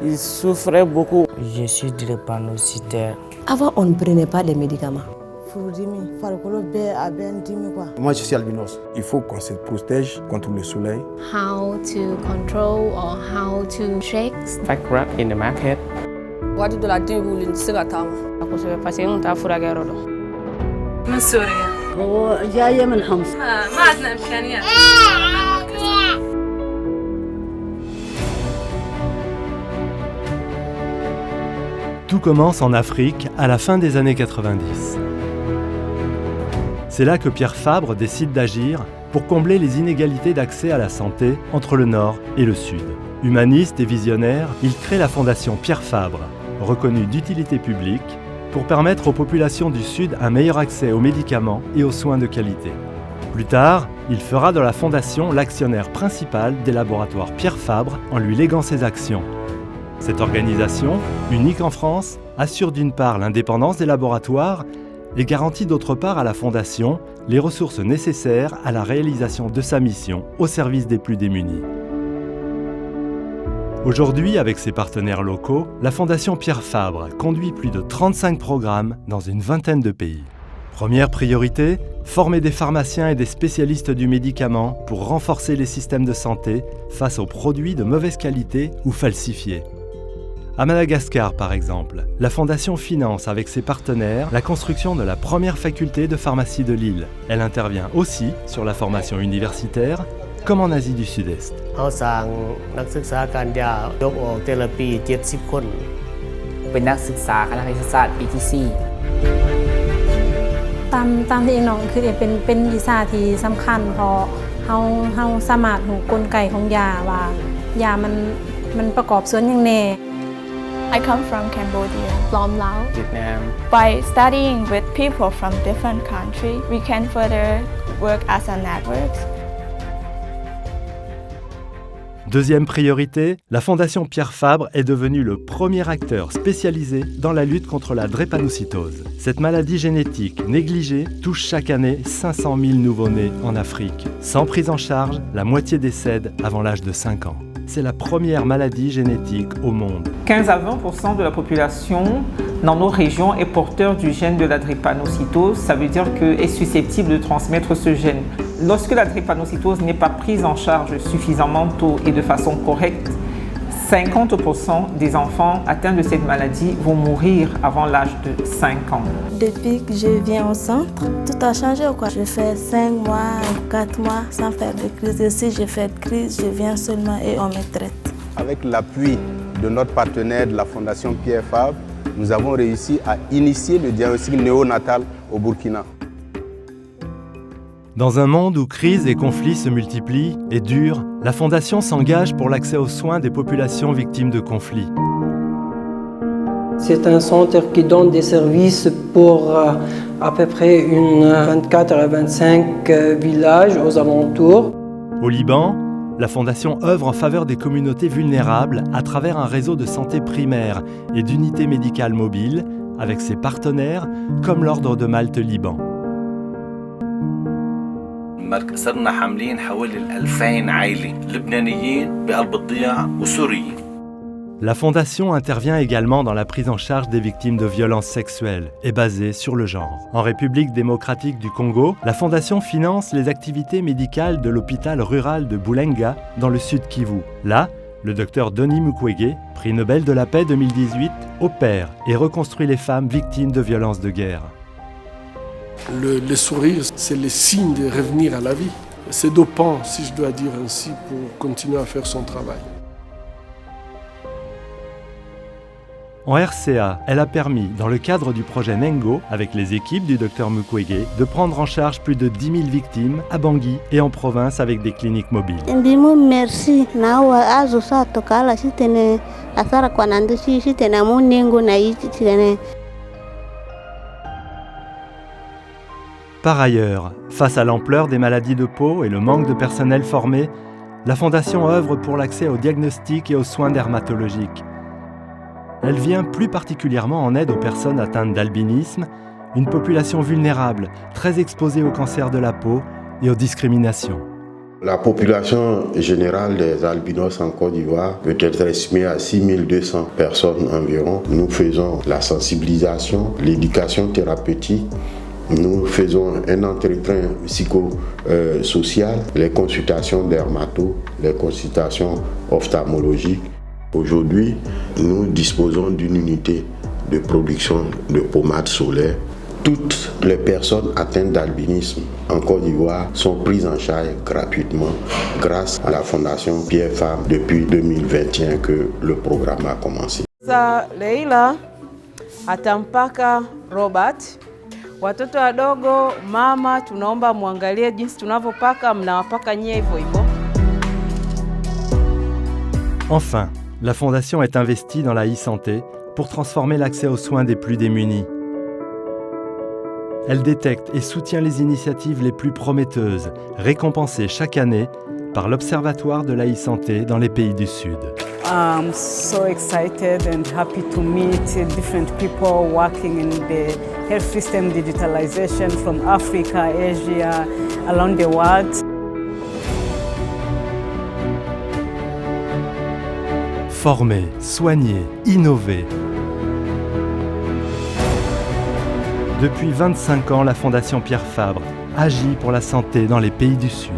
Il souffrait beaucoup. Je suis drépanocytaire. Avant, on ne prenait pas les médicaments. Moi, je suis albinos. Il faut qu'on se protège contre le soleil. How to control or how to check. Fact crack in the market. Tout commence en Afrique à la fin des années 90. C'est là que Pierre Fabre décide d'agir pour combler les inégalités d'accès à la santé entre le Nord et le Sud. Humaniste et visionnaire, il crée la Fondation Pierre Fabre, reconnue d'utilité publique, pour permettre aux populations du Sud un meilleur accès aux médicaments et aux soins de qualité. Plus tard, il fera de la Fondation l'actionnaire principal des laboratoires Pierre Fabre en lui léguant ses actions. Cette organisation, unique en France, assure d'une part l'indépendance des laboratoires et garantit d'autre part à la Fondation les ressources nécessaires à la réalisation de sa mission au service des plus démunis. Aujourd'hui, avec ses partenaires locaux, la Fondation Pierre Fabre conduit plus de 35 programmes dans une vingtaine de pays. Première priorité, former des pharmaciens et des spécialistes du médicament pour renforcer les systèmes de santé face aux produits de mauvaise qualité ou falsifiés. À Madagascar, par exemple, la Fondation finance avec ses partenaires la construction de la première faculté de pharmacie de l'île. Elle intervient aussi sur la formation universitaire, comme en Asie du Sud-Est. I come from Cambodia, from Laos. Vietnam. By studying with people from different countries, we can further work as a network. Deuxième priorité, la Fondation Pierre Fabre est devenue le premier acteur spécialisé dans la lutte contre la drépanocytose. Cette maladie génétique négligée touche chaque année 500 000 nouveau-nés en Afrique. Sans prise en charge, la moitié décèdent avant l'âge de 5 ans. C'est la première maladie génétique au monde. 15 à 20% de la population dans nos régions est porteur du gène de la drépanocytose. Ça veut dire qu'elle est susceptible de transmettre ce gène. Lorsque la drépanocytose n'est pas prise en charge suffisamment tôt et de façon correcte, 50% des enfants atteints de cette maladie vont mourir avant l'âge de 5 ans. Depuis que je viens au centre, tout a changé. Je fais 5 mois, 4 mois sans faire de crise. Et si je fais de crise, je viens seulement et on me traite. Avec l'appui de notre partenaire de la Fondation Pierre Fabre, nous avons réussi à initier le diagnostic néonatal au Burkina. Dans un monde où crises et conflits se multiplient et durent, la Fondation s'engage pour l'accès aux soins des populations victimes de conflits. C'est un centre qui donne des services pour à peu près 24 à 25 villages aux alentours. Au Liban, la Fondation œuvre en faveur des communautés vulnérables à travers un réseau de santé primaire et d'unités médicales mobiles avec ses partenaires comme l'Ordre de Malte Liban. صرنا حاملين حوالي 2000 عائلة لبنانيين بقلب الضياع وسوريين. La Fondation intervient également dans la prise en charge des victimes de violences sexuelles et basée sur le genre. En République démocratique du Congo, la Fondation finance les activités médicales de l'hôpital rural de Bulenga dans le sud Kivu. Là, le docteur Denis Mukwege, prix Nobel de la paix 2018, opère et reconstruit les femmes victimes de violences de guerre. Le sourire, c'est le signe de revenir à la vie. C'est dopant, si je dois dire ainsi, pour continuer à faire son travail. En RCA, elle a permis, dans le cadre du projet Nengo, avec les équipes du Dr Mukwege, de prendre en charge plus de 10 000 victimes à Bangui et en province avec des cliniques mobiles. Merci. Par ailleurs, face à l'ampleur des maladies de peau et le manque de personnel formé, la Fondation œuvre pour l'accès aux diagnostics et aux soins dermatologiques. Elle vient plus particulièrement en aide aux personnes atteintes d'albinisme, une population vulnérable, très exposée au cancer de la peau et aux discriminations. La population générale des albinos en Côte d'Ivoire peut être estimée à 6200 personnes environ. Nous faisons la sensibilisation, l'éducation thérapeutique, nous faisons un entretien psychosocial, les consultations dermato, les consultations ophtalmologiques. Aujourd'hui, nous disposons d'une unité de production de pommades solaires. Toutes les personnes atteintes d'albinisme en Côte d'Ivoire sont prises en charge gratuitement grâce à la Fondation Pierre Fabre depuis 2021 que le programme a commencé. Leila atampaka Robert. Watoto wadogo, mama, tunaomba muangalie jinsi tunavyopaka, mnawapaka nyie hivyo hivyo. Enfin, la Fondation est investie dans la e-santé pour transformer l'accès aux soins des plus démunis. Elle détecte et soutient les initiatives les plus prometteuses, récompensées chaque année par l'Observatoire de la e-santé dans les pays du Sud. I'm so excited and happy to meet different people working in the health system digitalization from Africa, Asia, around the world. Former, soigner, innover. Depuis 25 ans, la Fondation Pierre Fabre agit pour la santé dans les pays du Sud.